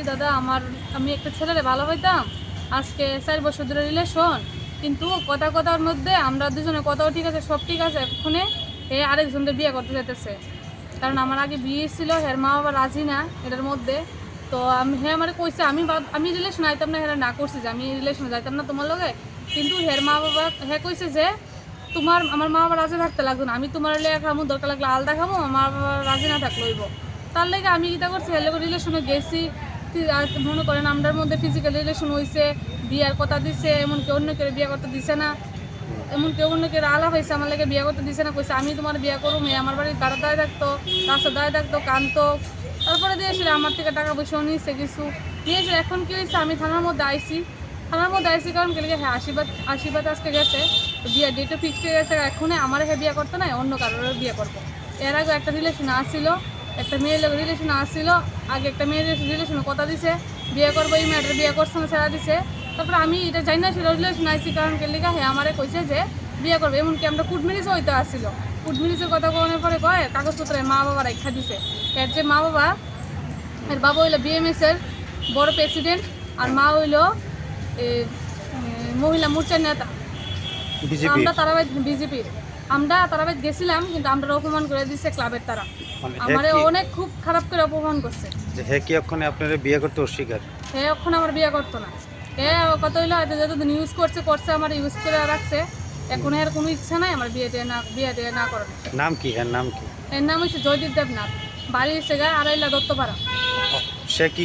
দাদা আমি একটা ছেলেরে ভালো হইতাম, আজকে 4 বছর ধরে রিলেশন, কিন্তু কথার মধ্যে আমরা দুজনে কথাও ঠিক আছে, সব ঠিক আছে, এক্ষণে আরেকজনকে বিয়ে করতে যেতেছে। কারণ আমার আগে বিয়ে ছিল, হের মা বাবা রাজি না এটার মধ্যে। তো আমার কইছে আমি রিলেশন আইতাম না, হেরা না করছি যে আমি রিলেশনে যাইতাম না তোমার লগে। কিন্তু হের মা বাবা কইছে যে আমার মা বাবা রাজি থাকতে লাগবে না, আমি তোমার লেগে খামো, দরকার লাগলে আলাদা খামো, আমার বাবা রাজি না থাকলে হইব। তার লেগে আমি কীটা করছি, হের লগে রিলেশনে গেছি। মনে করেন আমরার মধ্যে ফিজিক্যাল রিলেশন হয়েছে, বিয়ার কথা দিছে, এমনকি অন্য কেউ বিয়ে করতে দিছে না, এমনকি অন্য কেউ আলাপ হয়েছে, আমার লাগে বিয়ে করতে দিছে না। কইছে আমি তোমার বিয়ে করবো, মেয়ে আমার বাড়ির গাড়া দায় থাকতো, রাস্তা দায় থাকতো, কানতো। তারপরে দিয়েছিল আমার থেকে টাকা পয়সাও নিয়েছে, কিছু নিয়েছিল। এখন কি হয়েছে, আমি থানার মধ্যে আইসি কারণ কে হ্যাঁ আশীর্বাদ আজকে গেছে, বিয়ের ডেটও ফিক্সড হয়ে গেছে। এখনই আমার বিয়ে করতে নাই, অন্য কারোর বিয়ে করবো। এর আগে একটা রিলেশন আসছিল, একটা মেয়ের লোক রিলেশন আসছিল, আগে একটা মেয়ের রিলেশনে কথা দিছে বিয়ে করবো, এই মেয়েটার বিয়ে করছে না, ছেড়া দিছে। তারপরে আমি এটা জানি না ছিল রিলেশন আইসি কারণ কে লিখা হ্যাঁ আমারে কইছে যে বিয়ে করবে। এমনকি আমরা কুটমিরিজও হইতে আসছিল, কুটমিরিজের কথা কোনের পরে কয় কাগজপত্রে মা বাবা রেখা দিছে। এর যে মা বাবা, এর বাবা হইলো বিএমএস এর বড় প্রেসিডেন্ট, আর মা হইলো মহিলা মোর্চার নেতা। আমরা তারাবাদ বিজেপির, আমরা তারাবাদ গেছিলাম, কিন্তু আমরা অপমান করে দিচ্ছে ক্লাবের তারা, আমারে অনেক খুব খারাপ করে অপমান করছে। হ্যাঁ কি ওখানে আপনারা বিয়ে করতে অস্বীকার? হ্যাঁ ওখানে আমার বিয়ে করতো না। কত হইলো হয়তো যতদিন ইউজ করছে আমার ইউজ করে রাখছে। এখন এর কোনো ইচ্ছা নাই আমার বিয়ে দিয়ে না করার। নাম কি? এর নাম কি? এর নাম হচ্ছে জয়দীপ দেবনাথ, বাড়ি হচ্ছে গা আড়াইলা দত্তপাড়া। সে কি